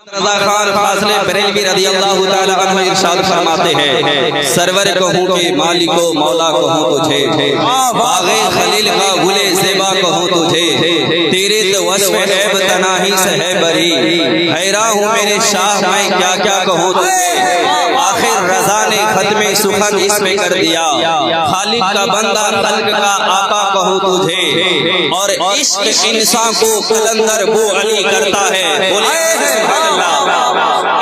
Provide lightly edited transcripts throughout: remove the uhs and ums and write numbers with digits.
रज़ा खान फाज़ले बरेलवी रज़ियल्लाहु ताला अन्हु इरशाद फरमाते हैं, सरवर कहूँ के मालिको मौला कहूँ तुझे, बाग़े खलील का गुले ज़ेबा कहूँ तुझे, तेरे तो वस्फ़ ऐब तनाही से है बरी, हैरान हूँ मेरे शाह मैं क्या क्या कहूँ तुझे। आखिर रज़ा ने खत्मे सुखन इसमें कर दिया, खालिक का बंदा खल्क का आका कहूँ तुझे, और इश्क इंसान को कलंदर बू अली करता है।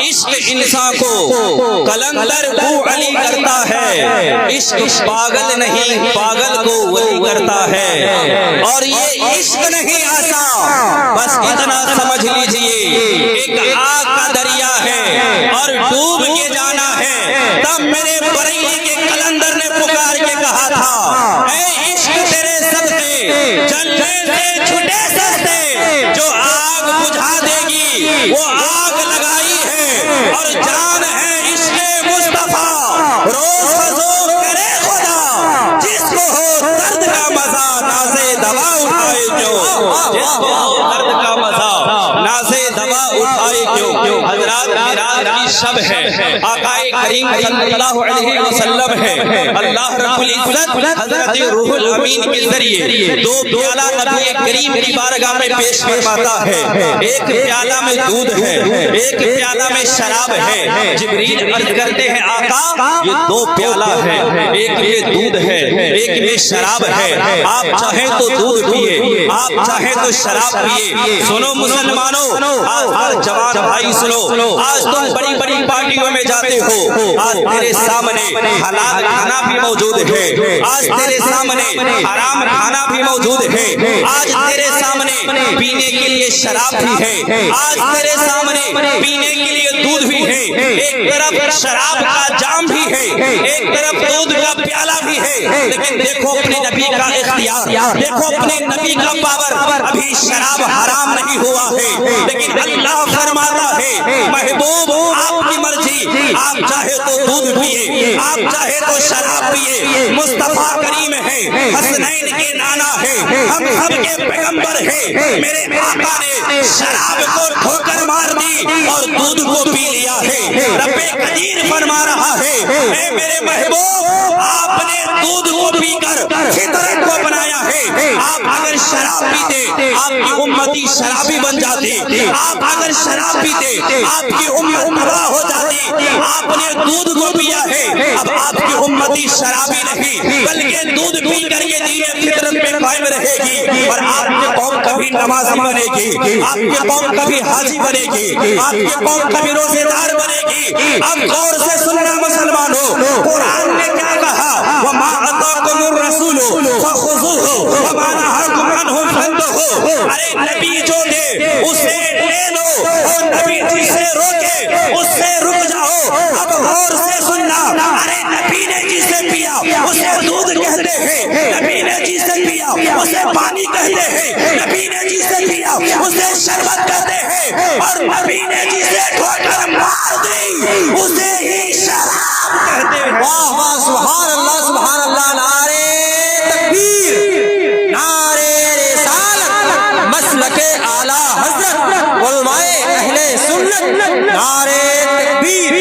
इश्क इंसान को कलंदर बू अली करता है, इश्क पागल नहीं पागल को वली करता है। और ये इश्क नहीं आता, बस इतना समझ लीजिए एक आग का दरिया है और डूब के जाना है। तब मेरे बरेली के कलंदर ने पुकार के कहा था, ऐ इश्क तेरे सदके जलने से छुटे सस्ते, जो आग बुझा देगी वो आग लगाई है, और जान है इश्क़ मुस्तफा रोज़ फ़ज़ूल करे खुदा, जिसको हो दर्द का मज़ा नाज़े दवा उठाए क्यों, जिसको हो दर्द का मज़ा नाज़े दवा उठाए क्यों। हज़रात मिराज की शब है, आक़ाए करीम सल्लल्लाहु अलैहि वसल्लम है, अल्लाह रब्बुल इज़्ज़त हज़रत रूहुल अमीन के जरिए दो प्याला नबी करीम की बारगाह में पेश फरमाता है। एक प्याला में दूध है, एक प्याला में शराब है। जिब्रील अर्ज़ करते हैं, आका ये दो प्याला है, एक में दूध है एक में शराब है, आप चाहे तो दूध पिए आप चाहे तो शराब पिए। सुनो मुसलमानों, आज जवान भाई सुनो, आज तुम बड़ी बड़ी पार्टियों में जाते हो, आज तेरे सामने हलाल खाना भी मौजूद है, आज तेरे सामने हराम खाना भी मौजूद है, आज तेरे सामने पीने के लिए शराब भी है, आज तेरे सामने पीने के लिए दूध भी है। एक तरफ शराब का जाम भी है, एक तरफ दूध का प्याला भी है, लेकिन देखो अपने नबी का इख्तियार, देखो अपने नबी का पावर। अभी शराब हराम नहीं हुआ है, लेकिन अल्लाह फरमाता है, महबूब आपकी मर्जी, आप चाहे तो दूध पिए आप चाहे तो शराब पिए। मुस्तफा करीम है, हसनैन के नाना है, हम सब के पैगंबर है। मेरे आका ने शराब को ठोकर मार दी और दूध को पी लिया है। रब्बे कदीर फरमा रहा है, ऐ मेरे महबूब आपने दूध को पीकर फितरत को बनाया है। आप अगर शराब पीते आपकी उम्मती शराबी बन जाती, आप अगर शराब पीते आपकी उम्मत तबाह हो जाती। आपने दूध को पिया है, अब आपकी उम्मती शराबी नहीं बल्कि दूध पी करके दीन फितरत में कायम रहेगी, और आपकी कौम कभी नमाजी बनेगी, आपकी कौम कभी हाजी बनेगी, आपकी कौम कभी रोजेदार बनेगी। अब गौर से सुनना मुसलमानों, कुरान ने क्या कहा, वमा अताकुमुर रसूलु फखुज़ूहु वमा नहाकुम अन्हु फंतहू। अरे नबी जो दे उसे ले लो, और नबी जिसे रोके उससे रुक जाओ। अब गौर से सुनना, अरे नबी ने जिसे पिया उसे दूध कहते हैं, नबी ने जिसे पिया उसे पानी कहते हैं, नबी ने जिसे पिया उसे शरबत कहते हैं, और नबी ने जिसे ठोकर मार दी उसे ही शराब कहते हैं। वाह वाह, सुभान अल्लाह, नारे तकबीर, नारे रिसालत, मसलके आला हज़रत, उलमाए अहले सुन्नत, नारे तकबीर।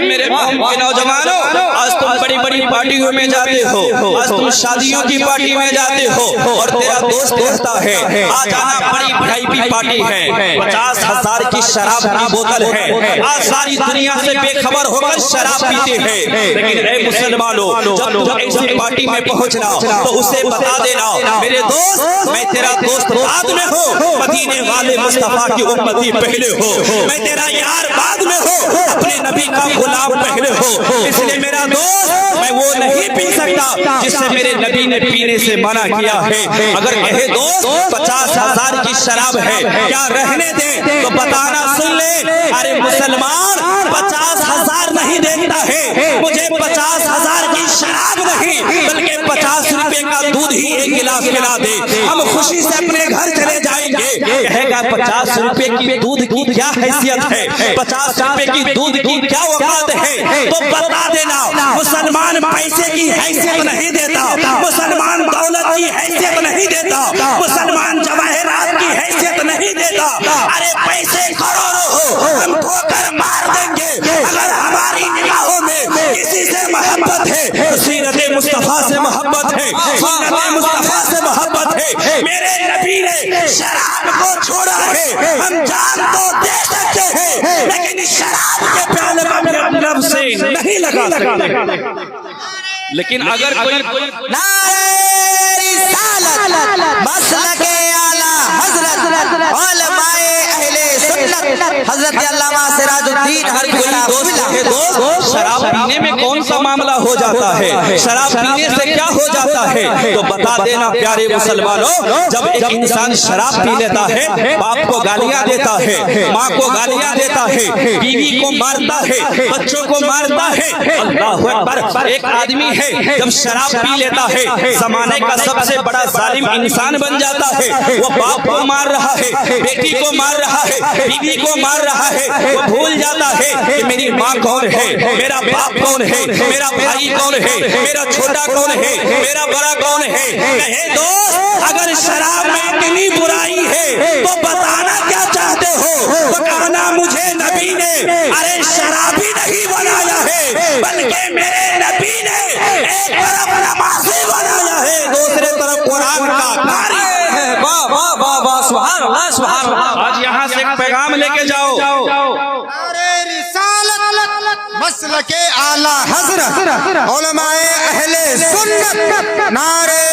मेरे नौजवानों, आज तुम बड़ी बड़ी पार्टियों में जाते हो, आज तुम शादियों की पार्टी में जाते हो, और तेरा दोस्त कहता है आज आना बड़ी VIP पार्टी है, 50,000 की शराब की बोतल है, आज सारी दुनिया से बेखबर होकर शराब पीते हैं। लेकिन ऐ मुसलमानों, जब तुम ऐसी पार्टी में पहुंचना तो उसे बता देना, मेरे दोस्त मैं तेरा दोस्त बाद में हो, मदीने वाले मुस्तफा की उम्मती पहले हो, मैं तेरा यार बाद में हो, अपने नबी का गुलाम पहले हो। इसलिए मेरा दोस्त मैं वो नहीं पी सकता जिससे मेरे नबी ने पीने से मना किया है। अगर कहे दोस्त 50,000 की शराब है क्या रहने दे, तो बताना सुन ले, अरे मुसलमान 50,000 नहीं देता है, मुझे 50,000 की शराब नहीं बल्कि 50 रुपए का दूध ही एक गिलास पिला दे, हम खुशी से अपने घर चले जाएंगे। कहेगा 50 रुपए की दूध की क्या हैसियत है, 50 रुपए की दूध की क्या औकात है, तो बता देना। मुसलमान पैसे की हैसियत नहीं देता, मुसलमान दौलत की हैसियत नहीं देता, मुसलमान जवाहरात की हैसियत नहीं देता। अरे पैसे करोड़ों हो, हम मुस्तफा से मोहब्बत है, सुन्नत मुस्तफा से मोहब्बत है। मेरे नबी ने शराब को छोड़ा है, हम जान तो दे सकते हैं लेकिन शराब के प्याले में अपने लब से नहीं लगा सकते। लेकिन अगर कोई नारे रिसालत मसलके आला हजरत उलमाए अहले सुन्नत हजरत अल्लामा सिराजुद्दीन हरकुल्ला दोस्त शराब पीने में कौन सा मामला हो जाता है, शराब पीने से क्या हो जाता है, तो बता देना प्यारे मुसलमानों। जब एक इंसान शराब पी लेता है, बाप को गालियां देता है, माँ को गालियां देता है, बीवी को मारता है, बच्चों को मारता है, अल्लाह अकबर। एक आदमी है जब शराब पी लेता है, जमाने का सबसे बड़ा जालिम इंसान बन जाता है। वो बाप को मार रहा है, बेटी को मार रहा है, बीवी को मार रहा है, वो भूल जाता है कि मेरी माँ कौन है, मेरा बाप कौन है, मेरा भाई कौन है, मेरा छोटा कौन है, मेरा बड़ा कौन है। कहे दोस्त अगर शराब में इतनी बुराई है तो बताना क्या चाहते हो। तो कहना मुझे नबी ने अरे शराबी नहीं बनाया है, बल्कि मेरे नबी ने एक तरफ नमाज़ी बनाया है, दूसरे तरफ कुरान का कारी है। वाह वाह वाह वाह, सुभान अल्लाह सुभान अल्लाह। आज यहाँ से एक पैगाम लेके जाओ, मसलके आला हजरत उलमाए अहले सुन्नत नारे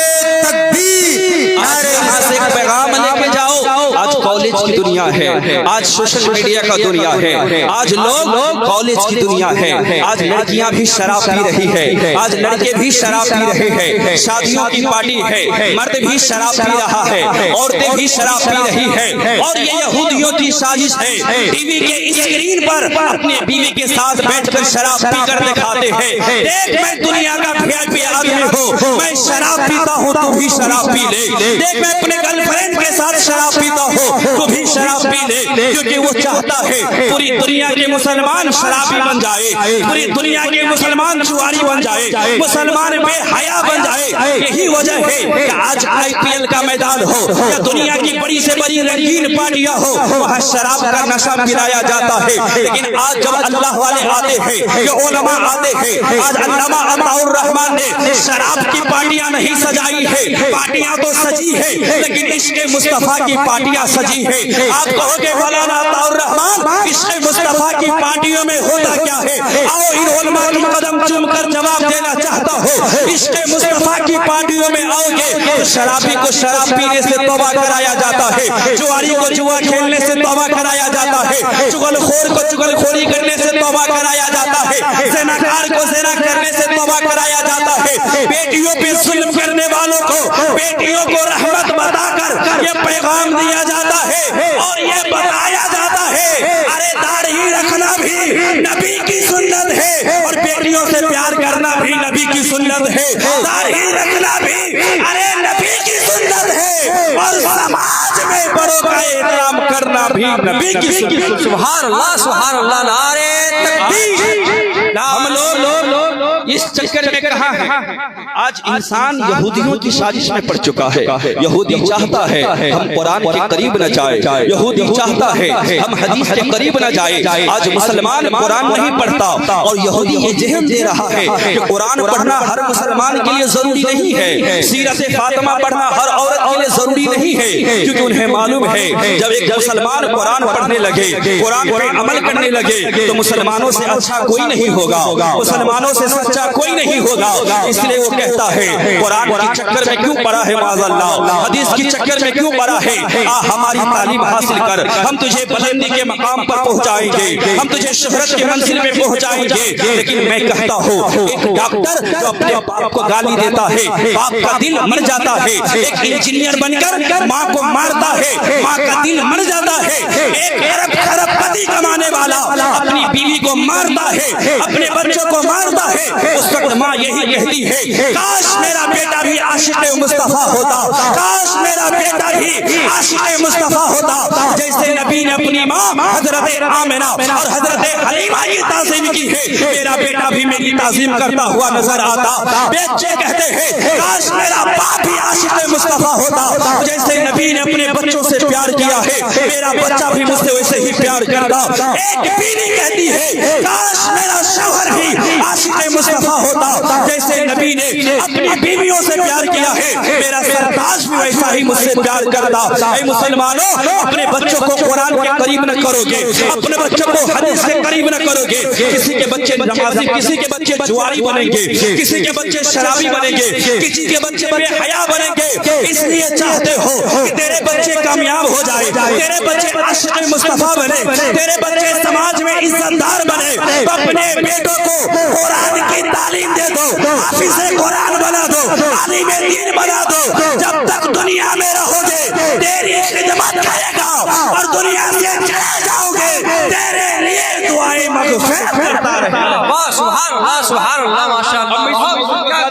तकबीर। यहाँ से एक पैगाम लेके जाओ। आज कॉलेज की दुनिया है, आज सोशल मीडिया का दुनिया है, आज लोग कॉलेज की दुनिया है, आज लड़कियां भी शराब पी रही है, आज लड़के भी शराब पी रहे हैं, शादियों की पार्टी है, मर्द भी शराब पी रहा है, औरतें भी शराब पी रही है। और ये यहूदियों की साजिश है, टीवी के स्क्रीन पर अपने बीवी के साथ बैठकर शराब पीकर दिखाते हैं, देख मैं दुनिया का वीआईपी आदमी हूँ, मैं शराब पीता हूँ तू भी शराब पी ले, देख मैं अपने गर्लफ्रेंड के साथ शराब पीता हूँ तू भी शराब पी ले। क्योंकि वो चाहता है पूरी दुनिया के मुसलमान शराबी बन जाए, पूरी दुनिया के मुसलमान जुआरी बन जाए, मुसलमान बेहया बन जाए। यही वजह है कि आज आईपीएल का मैदान हो या दुनिया की बड़ी से बड़ी रंगीन पार्टियां हो, वहाँ शराब का नशा पिलाया जाता है। लेकिन आज जब अल्लाह वाले आते हैं, ये उलमा आते हैं, आज अल्लामा अताउर रहमान ने शराब की पार्टियां नहीं सजाई है, पार्टियां तो सजी है लेकिन इश्क़ मुस्तफा की पार्टियां सजी है। आप कहोगे मौलाना अताउर रहमान इश्क़ मुस्तफा की पार्टियों में होता क्या है? आओ इन उलमा की कदम चूमकर जवाब देना चाहता हूँ। इश्क़ मुस्तफा की पार्टियों में आओगे तो शराबी को शराब पीने से तौबा कराया जाता है, जुआरी को जुआ खेलने से तौबा कराया जाता है, चुगलखोर को चुगलखोरी करने से तौबा कराया जाता है, ज़िनाकार को ज़िना करने से तौबा कराया जाता है, बेटियों पे जुल्म करने वालों को बेटियों को रहमत बताकर ये पैगाम दिया जाता है और ये बताया जाता है अरे दाढ़ी रखना भी नबी की सुन्नत है और बेटियों से प्यार करना भी नबी की सुन्नत है, दाढ़ी रखना भी अरे नबी की सुन्नत है और समाज में बड़ों का एहतराम करना भी नबी की सुन्नत। सुभान अल्लाह सुभान अल्लाह, नारे तकबीर। हम लोग इस चक्कर में कहा है आज इंसान यहूदियों की साजिश में पड़ चुका है। यहूदी चाहता है हम कुरान के करीब न जाए, यहूदी चाहता है हम हदीस के करीब न जाए। आज मुसलमान कुरान नहीं पढ़ता और यहूदी ये जहन दे रहा है कि कुरान पढ़ना हर मुसलमान के लिए जरूरी नहीं है, सीरत फातिमा पढ़ना हर औरत के लिए जरूरी नहीं है। क्योंकि उन्हें मालूम है जब एक मुसलमान कुरान पढ़ने लगे, कुरान पे अमल करने लगे तो मुसलमानों से अच्छा कोई नहीं होगा, मुसलमानों से सच्चा कोई नहीं होगा। इसलिए वो कहता है कुरान के चक्कर में क्यों पड़ा है माज़अल्लाह, हदीस के चक्कर में क्यों पड़ा है, हमारी तालीम हासिल कर, हम तुझे बुलंदी के मकाम पर पहुंचाएंगे, हम तुझे शोहरत के मंजिल में पहुंचाएंगे। लेकिन मैं कहता हूँ एक डॉक्टर जो अपने बाप को गाली देता है, बाप का दिल मर जाता है, एक इंजीनियर बनकर माँ को मारता है, माँ का दिल मर जाता है, एक अरब खरबपति कमाने वाला अपनी बीवी को मारता है, अपने बच्चों को मारता है, उस वक्त माँ यही कहती है काश मेरा बेटा भी आशिक़ मुस्तफा होता, काश मेरा बेटा भी आशिक़ मुस्तफा होता। जैसे नबी ने अपनी माँ हजरत आमिना और हजरत हलीमा की ताज़ीम की है, मेरा बेटा भी मेरी ताज़ीम करता हुआ नजर आता। बच्चे कहते हैं काश मेरा बाप भी आशिक़ मुस्तफा होता, जैसे नबी ने अपने बच्चों से प्यार किया है, मेरा बच्चा भी मुझसे वैसे ही प्यार करता। एक बीवी कहती है काश मेरा शौहर भी आशिक़े मुस्तफा होता, जैसे नबी ने अपनी बीवियों से प्यार किया है, मेरा सरताज भी वैसा ही मुझसे प्यार करता। ऐ मुसलमानों, अपने बच्चों को कुरान के करीब न करोगे, अपने बच्चों को हदीस के करीब न करोगे। किसी के बच्चे नमाजी, किसी के बच्चे जुआरी बनेंगे, किसी के बच्चे शराबी बनेंगे, किसी के बच्चे बेहया बनेंगे। इसलिए चाहते हो कि तेरे बच्चे कामयाब हो जाए, तेरे बच्चे आशिक़े मुस्तफा बने, तेरे बच्चे समाज में इज्जतदार बने, तो अपने बेटों को कुरान की तालीम दे दो, हाफिज़े कुरान बना दो, आलिमे दीन बना दो। जब तक दुनिया में रहोगे तेरी खिदमत करेगा और दुनिया से चले जाओगे, तेरे लिए दुआएं मग़फ़िरत करता रहेगा। वाह सुभान अल्लाह, सुभान अल्लाह, माशाअल्लाह।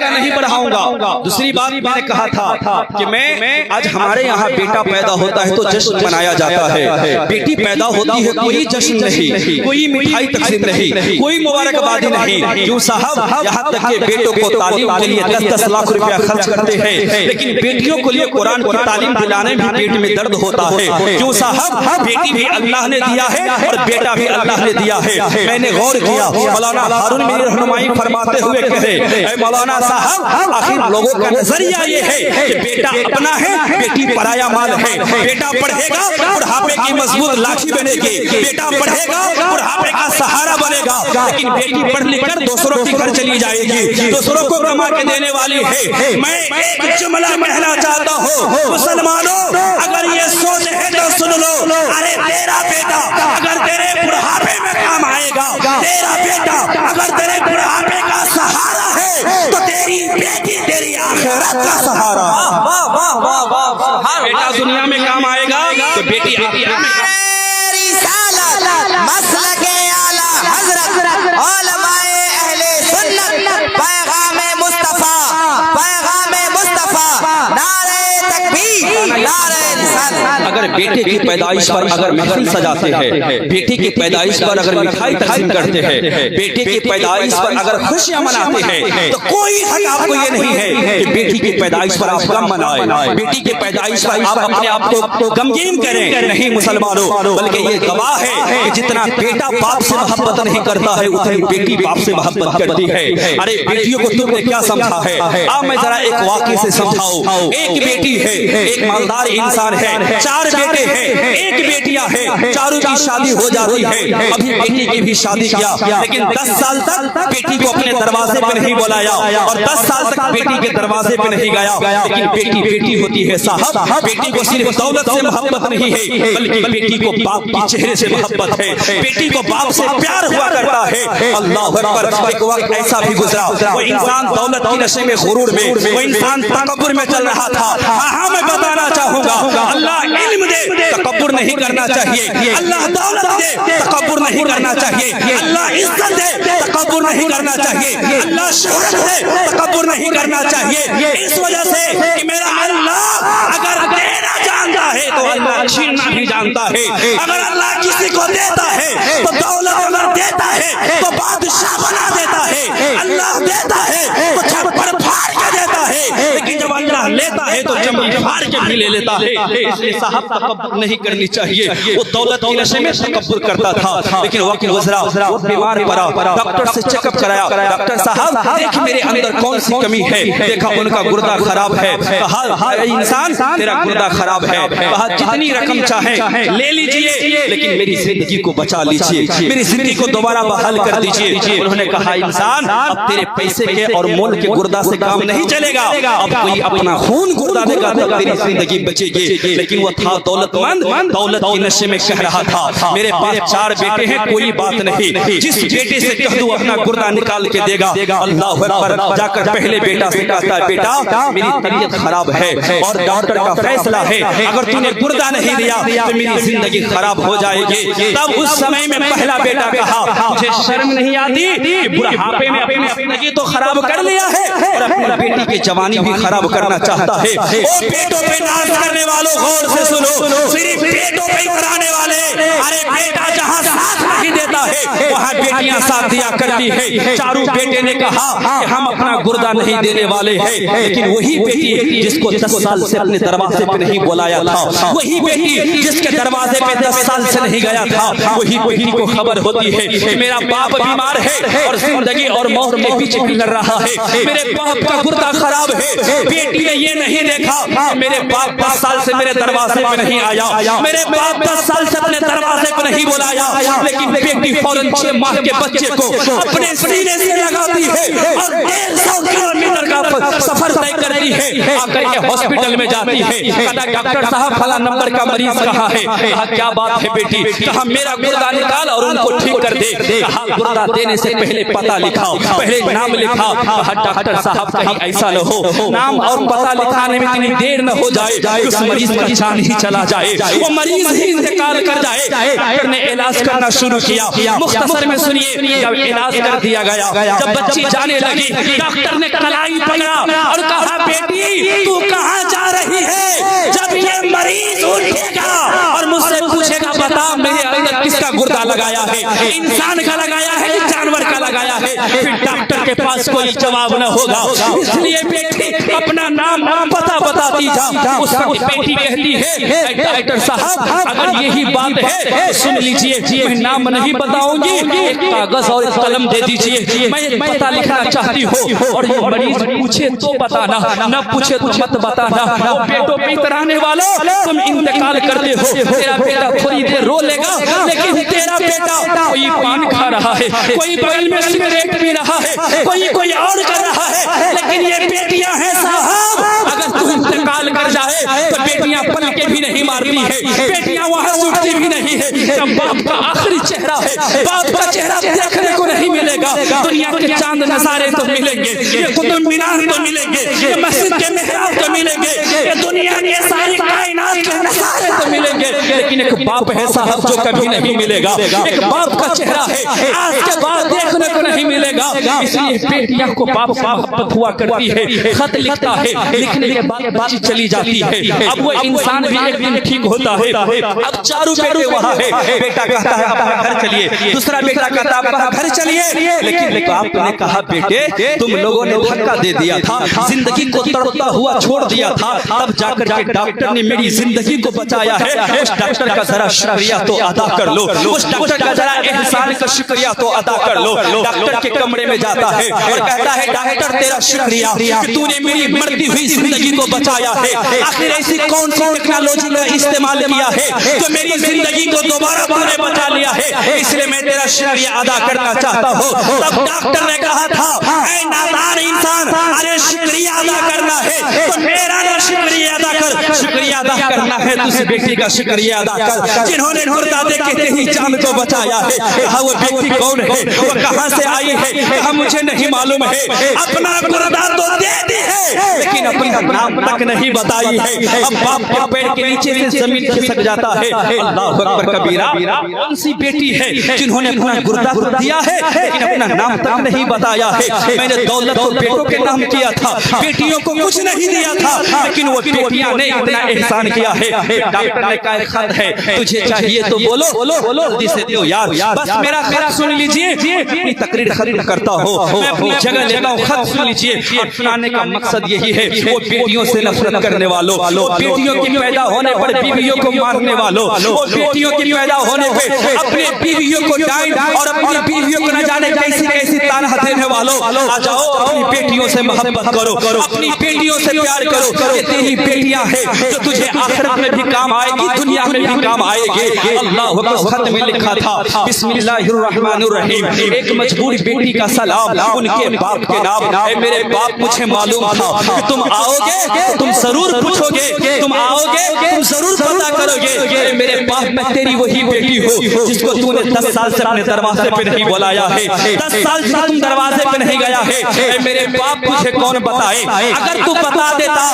नहीं बढ़ाऊंगा। दूसरी बात मैंने कहा था कि मैं आज हमारे यहाँ बेटा पैदा होता है तो जश्न मनाया जाता है, बेटी पैदा होती है कोई जश्न नहीं, कोई मिठाई तकसीम नहीं, कोई मुबारकबादी नहीं। क्यों साहब, यहाँ तक के बेटों को तालीम के लिए 10-10 लाख रुपया खर्च करते हैं, लेकिन बेटियों को लिए कुरान की तालीम दिलाने में पेट में दर्द होता है। क्यों साहब, बेटी भी अल्लाह ने दिया है और बेटा भी अल्लाह ने दिया है। मैंने गौर किया, मौलाना हारून मेरी रहनुमाई फरमाते हुए कहे, मौलाना साहब, आखिर लोगों का नजरिया ये है कि बेटा अपना है, बेटी पराया माल है। बेटा पढ़ेगा बुढ़ापे की मजबूत लाठी बनेगी, बेटा पढ़ेगा बुढ़ापे का सहारा बनेगा, लेकिन बेटी पढ़ लिख कर दूसरों के घर चली जाएगी, दूसरों को कमा के देने वाली है। मैं एक जुमला कहना चाहता हूँ, मुसलमानों, अगर ये सोच है तो सुन लो। अरे तेरा बेटा अगर तेरे बुढ़ापे में काम आएगा, तेरा बेटा अगर तेरे बुढ़ापे का सहारा है, तो तेरी बेटी तेरी आखिरत का सहारा। वाह वाह वाह वाह, बेटा दुनिया में काम आएगा तो बेटी मसलके आला हज़रत उलमाए अहले सुन्नत पैगामे मुस्तफा, पैगामे मुस्तफा, नारे तकबीर, नारे रिसालत। अगर बेटे की पैदाइश पर अगर महफिल सजाते हैं, बेटे की पैदाइश पर अगर मिठाई तकसीम करते हैं, बेटे की पैदाइश पर अगर खुशियां मनाते हैं, तो कोई हक आपको ये नहीं है कि बेटी की पैदाइश पर आप गम मनाएं, बेटी की पैदाइश पर आप अपने आप को गमगीन करें। नहीं मुसलमानों, बल्कि ये गवाह है कि जितना बेटा बाप से मोहब्बत नहीं करता है, उतनी बेटी बाप से मोहब्बत करती है। अरे बेटियों को तुमने क्या समझा है? अब मैं जरा एक वाक़े से समझाऊं। एक बेटी है, एक मालदार इंसान है, 4 बेटे हैं, एक बेटियां हैं, चारों की शादी हो जाती है। अभी बेटी की भी शादी किया, लेकिन 10 साल तक बेटी को अपने दरवाजे पे नहीं बुलाया और 10 साल तक बेटी के दरवाजे पे नहीं गया। लेकिन बेटी बेटी होती है साहब, बेटी को सिर्फ दौलत से मोहब्बत नहीं है, बल्कि बेटी को बाप के चेहरे से मोहब्बत है, बेटी को बाप से प्यार हुआ करता है। अल्लाह अकबर। एक वक्त ऐसा भी गुजरा, वो इंसान दौलत की नशे में, गुरूर में, वो इंसान तकब्बुर में चल रहा था। हाँ, मैं बताना चाहूंगा, अल्लाह इल्म दे, तकब्बुर नहीं करना चाहिए। अल्लाह दौलत दे, तकब्बुर नहीं करना चाहिए। अल्लाह इज्जत दे, तकब्बुर नहीं करना चाहिए। अल्लाह शोहरत दे, तकब्बुर नहीं करना चाहिए। इस वजह से कि मेरा अल्लाह अगर देना जानता है तो अल्लाह छीनना भी जानता है। अगर अल्लाह किसी को देता है तो दौलत अगर देता है तो बादशाह बना देता है। अल्लाह देता है तो छप्पर फाड़ के देता है, लेकिन जब अल्लाह लेता है तो चमड़ी फाड़ के भी ले लेता है। इसलिए साहब तकब्बुर नहीं करनी चाहिए। वो दौलत की नशे में तकब्बुर करता था, लेकिन वक्त गुजरा, वो बीमार पड़ा, डॉक्टर से चेकअप कराया। डॉक्टर साहब देखिए मेरे अंदर कौन सी कमी है, देखा उनका गुर्दा खराब है। कहा इंसान तेरा गुर्दा खराब है, कहा जितनी रकम चाहे ले लीजिए, लेकिन मेरी जिंदगी को बचा लीजिए, मेरी जिंदगी को दोबारा बहाल कर दीजिए। उन्होंने कहा इंसान अब तेरे पैसे के और मोल के गुर्दा से काम नहीं चलेगा, अब कोई अपना खून गुर्दा देगा तो तेरी जिंदगी बचेगी। लेकिन वो था दौलतमंद, दौलत की नशे में कह रहा था मेरे पास 4 बेटे हैं, कोई बात नहीं, जिस बेटे से कह दूं अपना गुर्दा निकाल के देगा। अल्लाह अकबर। जाकर पहले बेटा से कहता है बेटा मेरी तबीयत खराब है और डॉक्टर का फैसला है अगर तूने गुर्दा नहीं दिया तो मेरी जिंदगी खराब हो जाएगी। तब उस समय में पहला बेटा कहा मुझे शर्म नहीं आती कि बुढ़ापे में अपनी जिंदगी तो खराब कर लिया है और अपनी बेटी की जवानी भी खराब करना चाहता है। ओ बेटों पे इलाज करने वालों गौर से सुनो, सिर्फ पेटों पे कराने वाले, अरे बेटा जहाँ साथ नहीं देता है वहाँ बेटियां साथ दिया करती है। चारू बेटे ने कहा कि हम अपना गुर्दा नहीं देने वाले हैं, लेकिन वही बेटी जिसको 10 साल से अपने दरवाजे पे नहीं बुलाया था, वही बेटी जिसके दरवाजे पे 10 साल से नहीं गया था, वही बेटी को खबर होती है कि मेरा बाप बीमार है और जिंदगी और मौत के बीच लड़ रहा है, मेरे बाप का गुर्दा खराब है। बेटी ने ये नहीं देखा मेरे बाप 10 साल से मेरे दरवाजे पे नहीं आया, मेरे बाप 10 साल से अपने दरवाजे पे नहीं बुलाया, लेकिन बेटी फौरन 6 माह के बच्चे को अपने सीने से लगाती है और 150 किलोमीटर का सफर तय करती है, आकर के हॉस्पिटल में जाती है। कहता डॉक्टर साहब फला नंबर का मरीज कहाँ है? कहा क्या बात है बेटी? कहा मेरा गुर्दा निकाल और उनको ठीक कर दे। कहा गुर्दा देने से पहले पता लिखा, पहले नाम लिखा। कहा डॉक्टर साहब कहीं ऐसा न हो नाम और पता लिखाने में इतनी देर न हो जाए उस मरीज का जान ही चला जाए, वो मरीज ही इंतकाल कर जाए। डॉक्टर ने इलाज करना शुरू किया। मुख्तसर में सुनिए, जब इलाज कर दिया गया, जब बच्ची जाने लगी, डॉक्टर ने कलाई पकड़ा और कहा बेटी तू कहाँ जा रही है? जब ये मरीज उठेगा और मुझसे पूछेगा बता मेरे अंदर किसका गुर्दा लगाया है, इंसान का लगाया है कि जानवर का लगाया है, फिर डॉक्टर के पास कोई जवाब न होगा। इसलिए बेटी अपना नाम पता बताती जा। उसका बेटी कहती है डॉक्टर साहब अगर यही बात है तो सुन लीजिए, मैं नाम नहीं बताऊंगी, एक कागज और एक कलम दे दीजिए, मैं एक पता लिखना चाहती हूँ और ये मरीज पूछे तो बताना, न पूछे तो मत बताना। वो पेटों पे इतराने वालों तुम इंतकाल करते हो, तेरा बेटा थोड़ी देर रो लेगा, लेकिन तेरा बेटा कोई पान खा रहा है, कोई बगल में सिगरेट पी रहा है, कोई और कर रहा है, लेकिन ये बेटियां हैं साहब, अगर तू इंतकाल कर जाए तो बेटियां पल के भी नहीं मारती है, बेटियां वहां उठती भी नहीं है। जब बाप का आखिरी चेहरा है, बाप का चेहरा देखने को नहीं मिलेगा, दुनिया के चांद नजारे तो मिलेंगे, ये कुतुब मीनार तो मिलेंगे, ये मस्जिद के मेहराब तो मिलेंगे, ये दुनिया के सारी कायनात के नजारे तो मिलेंगे, लेकिन एक बाप है साहब जो कभी नहीं मिलेगा। एक बाप का चेहरा है आज के बाद देखने को नहीं मिलेगा। इसलिए बेटियां को बाप मोहब्बत हुआ करती है, खत लिखता है, लिखने के बाद बच्ची चली जाती है। अब वो इंसान भी एक दिन ठीक होता है। अब चारू बेटे वहाँ है, बेटा कहता है अपना घर चलिए, दूसरा बेटा कहता है अपना घर चलिए, लेकिन आपने कहा बेटे तुम लोगों ने धक्का दे दिया था, जिंदगी को तड़पता हुआ छोड़ दिया था, तब जाकर के डॉक्टर ने मेरी जिंदगी को बचाया है, उस डॉक्टर का जरा शुक्रिया तो अदा कर लो, उस डॉक्टर का जरा एहसान का शुक्रिया तो अदा कर लो। डॉक्टर के कमरे में जाता है और कहता है डॉक्टर तेरा शुक्रिया कि तूने मेरी मरती हुई जिंदगी को बचाया है। आखिर ऐसी कौन सी टेक्नोलॉजी का इस्तेमाल किया है जो मेरी जिंदगी को दोबारा तूने बचा लिया है, इसलिए मैं तेरा शुक्रिया अदा करना चाहता हूँ। तब डॉक्टर ने कहा था ऐ नादान इंसान, अरे शुक्रिया अदा करना है तो मेरा ना शुक्रिया अदा कर, शुक्रिया अदा करना है तो उस बेटी का शुक्रिया अदा कर जिन्होंने गुर्दा दे के ही जान को बचाया है। कहा वो बेटी कौन है, वो कहाँ से आई है? कहा मुझे नहीं मालूम है, अपना गुर्दा तो दे दी है लेकिन अपना नाम तक नहीं बताई है। अब बाप के पैर के नीचे से जमीन खिसक जाता है। अल्लाह अकबर कबीरा, कौन सी बेटी है जिन्होंने अपना गुर्दा दिया है लेकिन अपना नाम तक नहीं बताया है? मैंने दौलत और बेटों के नाम किया था, बेटियों को कुछ नहीं दिया था, लेकिन वो बेटियां ने इतना एहसान किया है। डॉक्टर ने कहा खत है, तुझे चाहिए तो बोलो जल्दी से दो यार। बस मेरा खत सुन लीजिए, अपनी तकरीर खत्म करता हूँ, मैं अपनी जगह लेता हूँ, खत सुन लीजिए। और सुनाने का मकसद यही है, वो बेटियों से नफरत करने वालों, बेटियों की पैदा होने पर बीवियों को मारने वालों, वो बेटियों की पैदा होने पर अपने बीवियों को डांट और अपनी बीवियों को न जाने कैसी कैसी ताना देने वालों, आ जाओ अपनी बेटियों से मोहब्बत करो, अपनी बेटियों से प्यार करो। ये तेरी बेटियां हैं जो तुझे आखिरत में भी काम आएगी, दुनिया में भी काम आएगी। अल्लाह खत में लिखा था बिस्मिल्लाहिर्रहमानिर्रहीम, एक मजबूर बेटी का सलाम उनके बाप के नाम। मेरे बाप मुझे मालूम था कि तुम आओगे, तुम जरूर पूछोगे, तुम आओगे तुम जरूर पता करोगे। मेरे बाप मैं तेरी वही बेटी हूँ जिसको तूने 10 साल से अपने दरवाजे पे नहीं बुलाया है, 10 साल से तुम दरवाजे पे नहीं गया है। मेरे बाप मुझे कौन बताए, अगर तू बता देता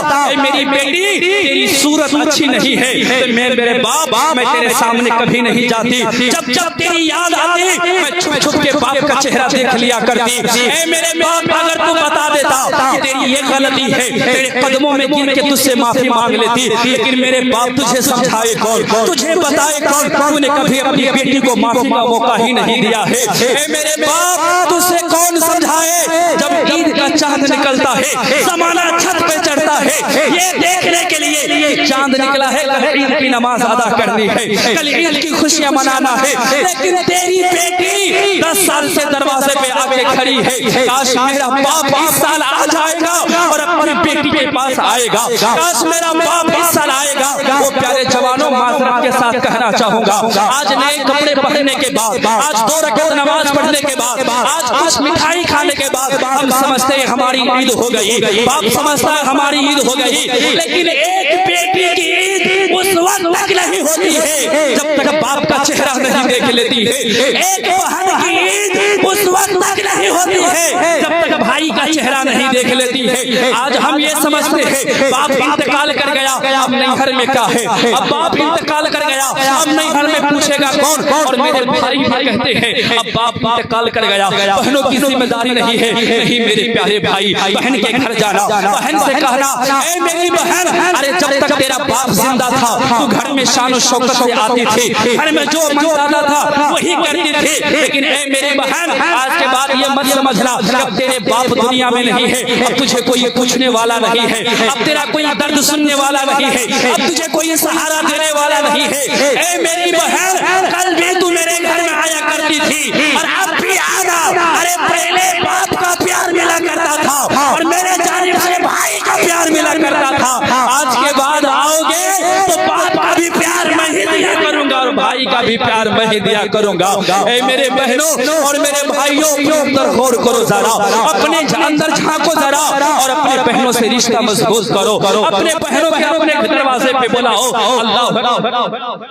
मेरी बेटी तेरी सूरत अच्छी नहीं है तो मेरे बाप मैं तेरे सामने कभी नहीं जाती। जब जब तेरी याद आती मैं छुप छुप के बाप का चेहरा देख लिया करती। ऐ मेरे बाप, अगर तू बता देता कि तेरी ये गलती है, तेरे कदमों में गिर के तुझसे माफी मांग लेती, लेकिन मेरे बाप तुझे समझाए कौन, तुझे बताए कौन? तूने कभी अपनी बेटी को माफी का मौका ही नहीं दिया है। ऐ मेरे बाप, तुझसे कौन समझाए? जब ईद का चांद निकलता है, जमाना छत पे चढ़ता है, ये देखने के लिए चांद निकला है, कल ईद की नमाज अदा करनी है, कल ईद की खुशियां मनाना है, लेकिन तेरी बेटी 10 साल से दरवाजे पे आके खड़ी है। काश मेरा बाप इस साल आ जाएगा और अपनी बेटी के पास आएगा। काश मेरा बाप इस साल आएगा। वो प्यारे जवानों, माजरत के साथ कहना चाहूंगा, आज नए कपड़े पहनने के बाद, आज 2 रकात नमाज पढ़ने के बाद, आज कुछ मिठाई खाने के बाद हम समझते हैं हमारी ईद हो गई, बाप समझता है हमारी ईद हो गई, लेकिन एक बेटी की ईद उस वक्त तक नहीं होती है जब तक बाप का चेहरा नहीं देख लेती है। एक बहन की ईद उस वक्त तक नहीं होती है जब तक भाई का चेहरा नहीं देख लेती है। आज हम ये समझते हैं बाप इंतकाल कर गया, अब नैहर में क्या है, अब बाप इंतकाल कर गया, अब नैहर में पूछेगा कौन? और मेरे भाई भी कहते हैं अब बाप इंतकाल कर गया, बहनों की जिम्मेदारी नहीं है। नहीं मेरे प्यारे भाई, बहन के घर जाना, बहन से कहना, ऐ मेरी बहन, अरे जब तक तेरा बाप जिंदा था तू घर में शान और शौकत से आती थी, घर में जो मन आता था वही करती थी, लेकिन ऐ मेरी बहन, आज के बाद ये मत समझना जब तेरे बाप दुनिया में नहीं है, अब तुझे कोई पूछने वाला नहीं है, अब तेरा कोई दर्द सुनने वाला नहीं है, अब तुझे कोई सहारा देने वाला नहीं है। ऐ मेरी बहन, कल भी तू मेरे घर में आया करती थी और अब भी आना। अरे पहले बाप का प्यार मिला करता था और मेरे जानिब से भाई का प्यार मिला करता था, आज के बाद आओगे तो बाप का भी प्यार मैं ही दिया करूंगा और भाई का भी प्यार मैं ही दिया करूंगा। ऐ मेरे बहनों और मेरे भाइयों, अंदर गौर करो जरा, अपने अंदर झांको जरा और अपने बहनों से रिश्ता मजबूत करो, अपने बहनों के अपने दरवाजे पे बुलाओ। अल्लाह,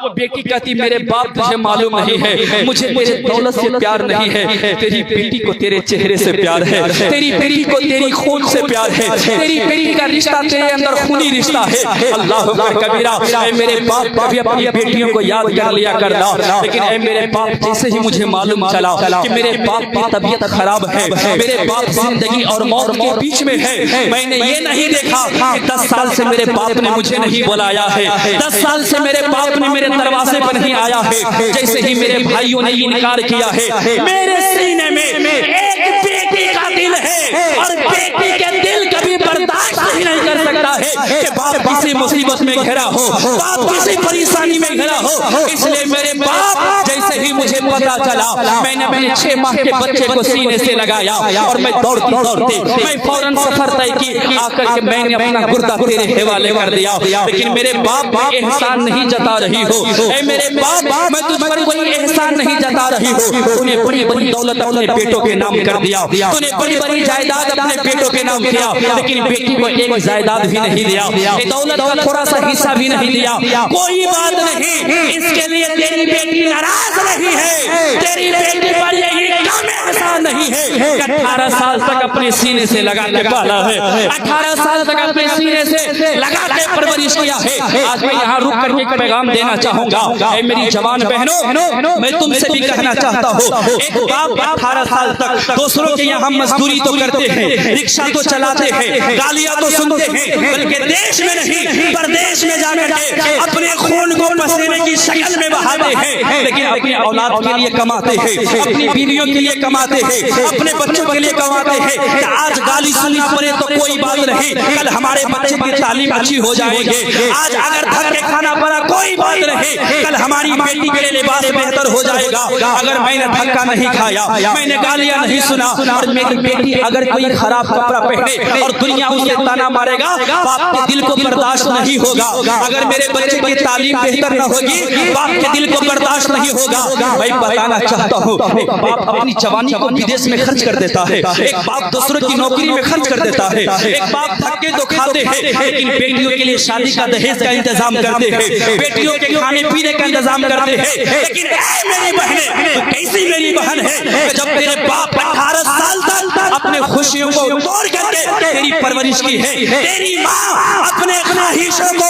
वो बेटी कहती मेरे बाप तुझे मालूम नहीं है, मुझे तेरे दौलत से प्यार नहीं है, तेरी बेटी को तेरे चेहरे से प्यार है, तेरी बेटी को तेरी खून से प्यार है, तेरी बेटी का रिश्ता तेरे अंदर खूनी रिश्ता है। अल्लाह कबीरा, ऐ मेरे बाप भी अपनी बेटियों को याद कर लिया करना, लेकिन ऐ मेरे बाप जैसे ही मुझे मालूम चला कि मेरे बाप की तबीयत खराब है, मेरे बाप जिंदगी और मौत के बीच में है, मैंने ये नहीं देखा कि 10 साल से मेरे बाप ने मुझे नहीं बुलाया है, 10 साल से मेरे बाप ने मेरे दरवाजे पर नहीं आया है, जैसे ही मेरे भाइयों ने इनकार किया है, मेरे सीने में एक बेटी का दिल है और बेटी के दिल कभी बर्दाश्त ही नहीं कर सकता है कि बाप किसी मुसीबत में घिरा हो, बाप किसी परेशानी में घिरा हो। इसलिए मेरे बाप जैसे ही मुझे पता चला, मैंने अपने 6 माह के बच्चे को सीने से लगाया और मैं दौड़ते दौड़ते मैं फौरन सफर तय की, आकर के मैंने अपना गुर्दा तेरे हवाले कर दिया। लेकिन मेरे बाप एहसान नहीं जता रही हो, ऐ मेरे बाप मैं तुझ पर कोई एहसान नहीं जता रही हो, तूने बड़ी बड़ी दौलत अपने बेटों के नाम कर दिया, तूने बड़ी बड़ी जायदाद अपने बेटों के नाम किया, लेकिन बेटी को एक जायदाद भी नहीं दिया, दौलत का थोड़ा सा हिस्सा भी नहीं दिया। कोई बात नहीं, इसके लिए तेरी बेटी नाराज नहीं है, तेरी बेटी पर यही कम एहसान नहीं है कि 18 साल तक अपने सीने से लगा के पाला है, 18 साल तक अपने सीने से लगा के परवरिश किया है। आज मैं यहाँ रुक करके एक पैगाम देना चाहूंगा, ऐ मेरी जवान बहनों, मैं तुमसे भी कहना चाहता हूँ, एक बाप 18 साल तक दूसरों के यहाँ मजदूरी तो करते हैं, रिक्शा तो चलाते हैं, गालियां तो सुनते हैं, बल्कि देश में नहीं परदेश में जाकर के अपने खून को पसीने की शक्ल में बहाते हैं, लेकिन अपनी औलाद के लिए कमाते हैं, अपनी बीवियों के लिए कमाते हैं, अपने बच्चों के लिए कमाते हैं। आज गाली सुनना पड़े तो कोई बात नहीं, कल हमारे बच्चे की तालीम अच्छी हो जाएंगे। आज अगर धक्के खाना पड़ा कोई बात नहीं, कल हमारी बेटी के लिए लिबास बेहतर हो जाएगा। अगर मैंने धक्का नहीं खाया, मैंने गालियां नहीं सुना और मेरी बेटी अगर कोई खराब कपड़ा पहने और दुनिया उसे ताना मारेगा, बाप के दिल को बर्दाश्त नहीं होगा। अगर मेरे बच्चे की तालीम बेहतर न होगी, बाप के दिल को बर्दाश्त नहीं होगा। मैं बताना चाहता हूँ, एक बाप अपनी जवानी को विदेश में खर्च कर देता है, एक बाप दूसरों की नौकरी में खर्च कर देता है, एक बाप धक्के तो खाते हैं, लेकिन बेटियों के लिए शादी का दहेज का इंतजाम करते हैं, बेटियों के खाने पीने का इंतजाम करते हैं। लेकिन मेरी बहनें, कैसी मेरी बहन है जब तेरे बाप 18 साल तक अपने खुशियों को तोड़ करके तेरी परवरिश की है। तेरी माँ अपने ख्वाहिशों को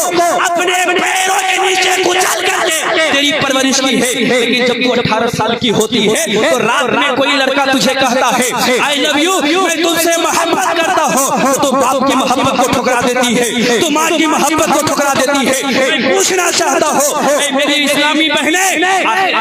अपने पैरों के नीचे कुचल करके तेरी परवरिश की है। लेकिन जब तू 18 साल की होती है तो रात में कोई लड़का तुझे कहता है आई लव यू, मैं तुमसे मोहब्बत करता हूँ, तो बाप की मोहब्बत को ठुकरा देती है, तो माँ की मोहब्बत को ठुकरा देती है। मैं पूछना चाहता हूँ मेरी इस्लामी बहनें,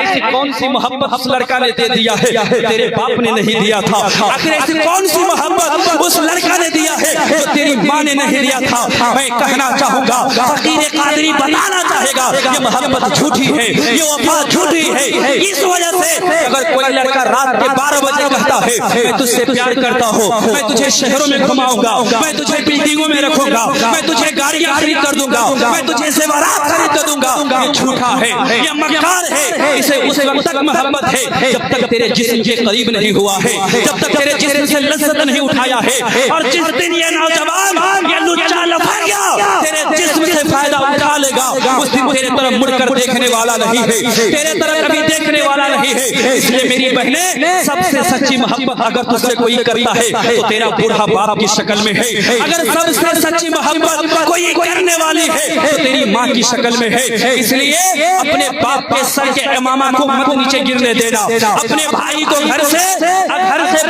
ऐसी कौन सी मोहब्बत उस लड़का ने दे दिया है तेरे बाप ने नहीं दिया था? आखिर ऐसी कौन सी मोहब्बत उस लड़का ने दिया है जो तेरी माँ ने नहीं दिया था? मैं कहना चाहूंगा, फकीर कादरी बताना चाहेगा ये मोहब्बत झूठी है, ये वफा झूठी है। इस वजह से अगर कोई लड़का रात के 12 बजे कहता है मैं तुझसे प्यार करता हूँ, मैं तुझे शहरों में घुमाऊंगा, मैं तुझे बिल्डिंगों में रखूंगा, मैं तुझे गाड़ियां खरीद कर दूंगा, मैं तुझे ज़ेवरात खरीद कर दूंगा, ये झूठा है, ये मक्कार है। इसे उस वक्त तक मोहब्बत है जब तक तेरे जिस्म के करीब नहीं हुआ है, जब तक तेरे जिस्म से लज्जत नहीं उठाया है। और जिस दिन ये नौजवान ये लुच्चा लफंगा तेरे जिस्म से फायदा उठा लेगा, उस दिन तेरे तरफ मुड़कर देखने वाला नहीं है, तेरे तरफ कभी देखने वाला नहीं है। इसलिए मेरी बहनें, सबसे सच्ची मोहब्बत अगर तुझसे कोई करता है तो तेरा बूढ़ा बाप की शक्ल में है। अगर सबसे सच्ची मोहब्बत कोई करने वाली है तो तेरी माँ की शक्ल में है। इसलिए अपने बाप के सर के इमामा को मत नीचे गिरने देना, अपने भाई को घर से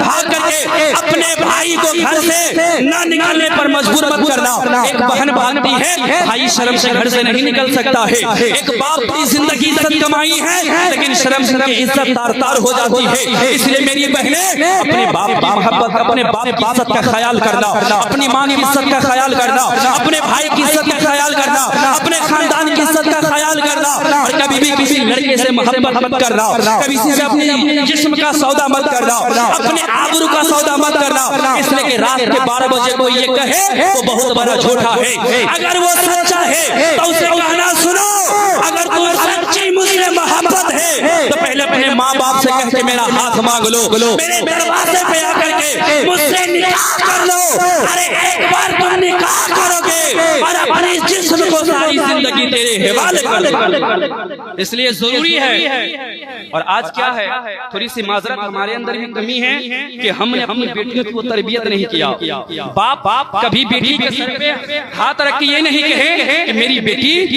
भाग करके अपने भाई को घर से न निकालने पर मजबूर मत करना। एक बहन भागती है, भाई शर्म से घर से नहीं निकल सकता है। एक बाप की जिंदगी इज्जत कमाई है लेकिन शर्म की इज्जत तार तार हो जाती है। इसलिए मेरी बहनें, अपने बाप की मोहब्बत, अपने बाप की इज्जत का ख्याल करना, अपनी माँ की इज्जत का ख्याल करना, अपने भाई की इज्जत का ख्याल करना, अपने खानदान की इज्जत का ख्याल करना। और कभी भी किसी लड़के से मोहब्बत मत करना, कभी से अपने जिस्म का सौदा मत करना, अपने आबरू का सौदा मत करना। इसलिए कि रात के 12 बजे कोई ये कहे तो बहुत बड़ा झूठा है। अगर वो सच्चा है तो उसे कहना सुनो, अगर तू सच्ची मुझसे मोहब्बत है तो पहले अपने माँ बाप से कह के मेरा हाथ मांग लो, मेरे दरवाजे पे आकर के मुझसे निकाह कर लो। अरे एक बार तुम निकाह करोगे और अपने जिस्म को सारी जिंदगी तेरे हवाले कर दो। इसलिए जरूरी है। और आज क्या है, थोड़ी सी माजरत हमारे अंदर भी कमी है कि हमने अपनी बेटियों को तरबियत नहीं किया। बाप कभी बेटी के सर पे हाथ रख के ये नहीं कहे कि मेरी बेटी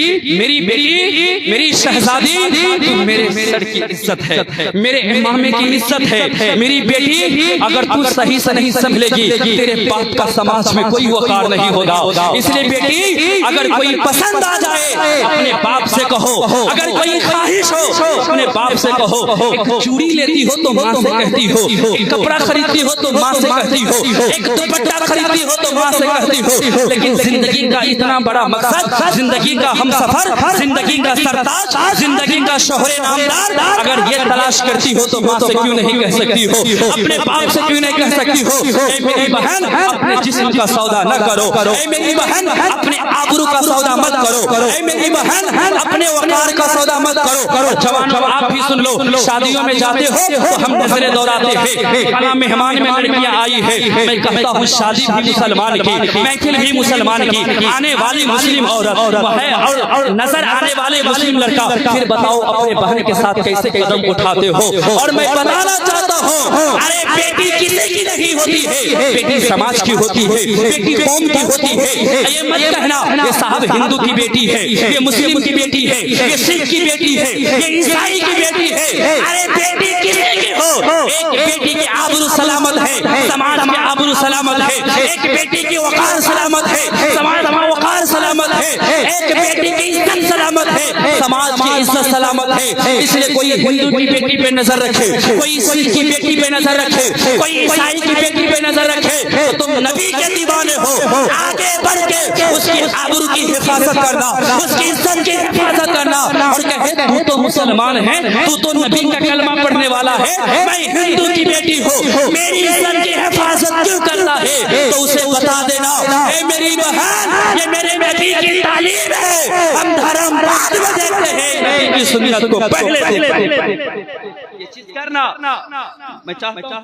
मेरी शहजादी तू मेरे सर की इज्जत है, मेरे इमामे की इज्जत है। मेरी बेटी अगर तू सही से नहीं संभलेगी तेरे बाप का समाज में कोई वकार नहीं होगा। इसलिए बेटी अगर कोई पसंद आ जाए अपने बाप से कहो, अगर कोई ख्वाहिश हो अपने बाप से कहो। एक चूड़ी लेती हो तो माँ से कहती हो, एक कपड़ा खरीदती हो तो माँ से कहती हो, एक दुपट्टा खरीदती हो तो माँ से कहती हो। लेकिन जिंदगी का इतना बड़ा मकसद, जिंदगी का हमसफर, जिंदगी का सरताज, जिंदगी का शोहरे नामदार अगर ये तलाश करती हो तो माँ से क्यों नहीं कह सकती हो, अपने बाप से क्यों नहीं कह सकती हो? ऐ मेरी बहन, अपने जिस्म का सौदा न करो। ऐ मेरी बहन, अपने आबरू का सौदा मत करो। ऐ मेरी बहन, अपने वकार का सौदा मत करो। जवानों आप भी सुन लो, शादियों में जाते हो तो हम नजरें दौड़ाते हैं, खाना मेहमान में लड़कियां आई है। मैं कहता हूँ शादी भी मुसलमान की, महफिल भी मुसलमान की, आने वाली मुस्लिम औरत और नजर आने वाले मुस्लिम लड़का। फिर बताओ अपने बहन के साथ कैसे कदम उठाते हो? और मैं बताना चाहता हूँ, अरे बेटी किसी की नहीं होती है, बेटी समाज की होती है, बेटी कौम की होती है। ये मत कहना ये साहब हिंदू की बेटी है, ये मुस्लिम की बेटी है, ये सिख की बेटी है, ये ईसाई की बेटी है। अरे बेटी किसी की हो, एक बेटी की आबरू सलामत है, समाज में आबरू सलामत है। एक बेटी की वकार सलामत है, समाज में वकार सलामत है। एक बेटी की इज्जत सलामत है, समाज की इज्जत सलामत है। इसलिए कोई हिंदू की बेटी पे नजर रखे, कोई सिख की बेटी पे नजर रखे, कोई ईसाई की बेटी पे नजर रखे तो तुम नबी के दीवाने हो। आगे बढ़ के उसकी आबरू की हिफाजत करना, उसकी इज्जत की हिफाजत करना और कहे तू तो मुसलमान है, तू तो नबी का कलमा पढ़ने वाला है, मैं हिंदू की बेटी हूँ, मेरी इज्जत की हिफाजत क्यों करता है? तो उसे बता देना, ए मेरी बहन, ये मेरे नबी की तालीम है। हम धर्म बाद में देखते हैं, नबी की सुन्नत को पहले ये चीज करना मैं चाहता हूं।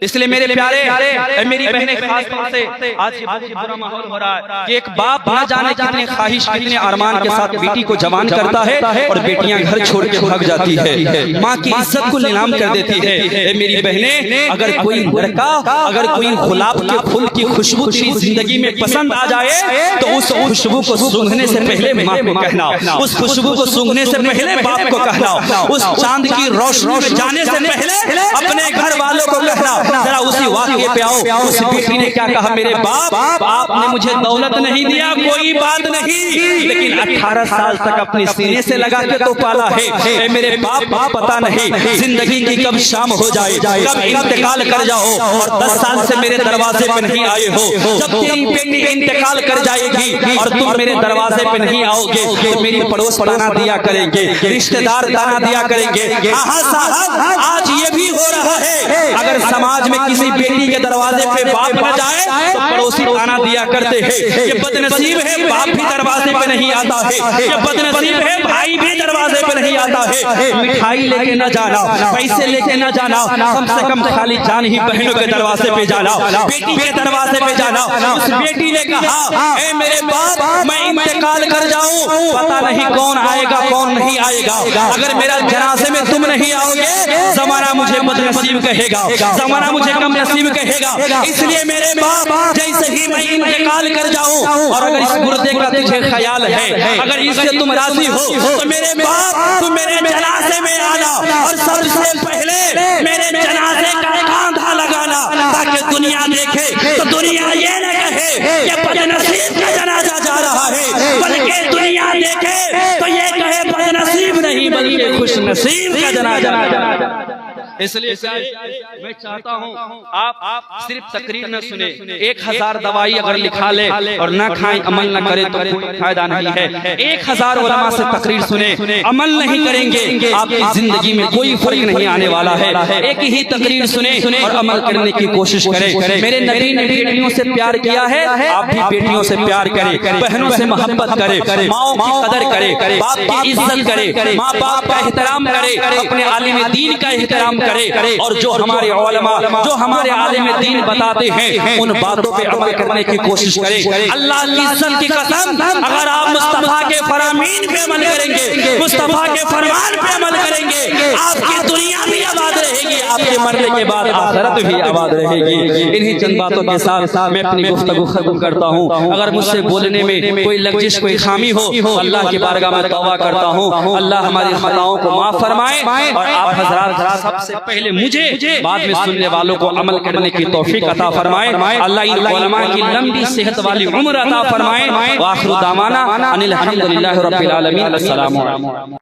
इसलिए मेरे प्यारे मेरी बहनें खास तौर से आज बुरा माहौल हो रहा है कि एक बाप न जाने कितने ख्वाहिश कितने अरमान के साथ बेटी को जवान करता है और बेटियां घर छोड़ के भाग जाती है, माँ की इज्जत को नीलाम कर देती है। मेरी बहनें, अगर कोई लड़का अगर कोई गुलाब के फूल की खुशबू तेरी जिंदगी में पसंद आ जाए तो उस खुशबू को सूंघने से पहले माँ को कहना, उस खुशबू को सूंघने से पहले बाप को कहना, उस चांद की रोशनी में जाने से पहले अपने घर वालों को कहना। जरा उसी वाक़ये पे आओ, उस बेटी ने क्या कहा, मेरे बाप आपने मुझे दौलत नहीं दिया कोई बात नहीं, लेकिन 18 साल तक अपने सीने से लगा के तो पाला है। मेरे बाप पता नहीं जिंदगी की कब शाम हो जाए, कब इंतकाल कर जाओ और 10 साल से मेरे दरवाजे पे नहीं आए हो। जब तेरी बेटी इंतकाल कर जाएगी और तुम मेरे दरवाजे पे नहीं आओगे तो मेरी पड़ोस ताना दिया करेंगे, रिश्तेदार ताना दिया करेंगे। हाँ साहब, आज ये भी हो रहा है, अगर समाज में किसी बेटी के दरवाजे पे बाप न जाए तो पड़ोसी ताना दिया करते हैं, ये बदनसीब है बाप भी दरवाजे पे नहीं आता है, ये बदनसीब है भाई भी दरवाजे पे नहीं आता है। मिठाई लेके न जाना, पैसे लेके न जाना, कम से कम खाली जान ही बहनों के दरवाजे पे जाना, बेटी के दरवाजे पे जाना। उस बेटी ने कहा, ए मेरे बाप मैं इंतकाल कर जाऊं, पता नहीं कौन आएगा कौन नहीं आएगा, अगर मेरा जनाजे में तुम नहीं आओगे जमाना मुझे बदनसीब कहेगा, जमाना मुझे कम नसीब कहेगा। इसलिए मेरे बाप जैसे ही मैं इंतकाल कर जाऊं और अगर इस मुर्दे का तुझे ख्याल है, अगर इससे तुम राजी हो तो मेरे बाप तुम मेरे जनाजे में आना और सबसे पहले मेरे जनाजे का कांधा लगाना, ताकि दुनिया देखे तो दुनिया ये न कहे कि बदनसीब का जनाजा जा रहा है, बल्कि दुनिया देखे तो ये कहे बदनसीब नहीं बल्कि खुश नसीब का जनाजा। इसलिए मैं चाहता हूं आप सिर्फ तकरीर न सुने, 1000 दवाई अगर लिखा ले और न खाएं अमल न करे तो कोई फायदा नहीं है। 1000 उलमा से तकरीर सुने, अमल नहीं करेंगे आपकी जिंदगी में कोई फर्क नहीं आने वाला है। एक ही तकरीर सुने और अमल करने की कोशिश करें। मेरे नबी ने बेटियों से प्यार किया है, आप भी बेटियों से प्यार करें, बहनों से मोहब्बत करें, माओ की कदर करें, बाप की इज्जत करें, माँ बाप का एहतराम करें, अपने आलिम दीन का एहतराम करें और जो हमारे उलमा जो हमारे आलिम दीन बताते हैं उन बातों पे अमल करने की कोशिश करें। अल्लाह की इज्जत की कसम, अगर आप मुस्तफा के फरामीन पे अमल करेंगे, मुस्तफा के फरमान पे अमल करेंगे, आपकी दुनिया भी आबाद रहेगी, आपके मरने के बाद आखिरत भी आबाद रहेगी। इन्हीं चंद बातों के साथ मैं अपनी गुफ्तगू खत्म करता हूँ। अगर मुझसे बोलने में कोई लफ्ज़ कोई खामी हो, अल्लाह की बारगाह में तौबा करता हूँ, अल्लाह हमारी खताओं को माफ फरमाए और आप हज़रात सबसे पहले मुझे बाद में सुनने वालों को अमल करने की तौफीक अता फरमाए। अल्लाह इन उलमा की लंबी सेहत वाली उम्र अता फरमाए। व आखिरु दावाना अनिल हम्दुलिल्लाहि रब्बिल आलमीन। अस्सलामु अलैकुम।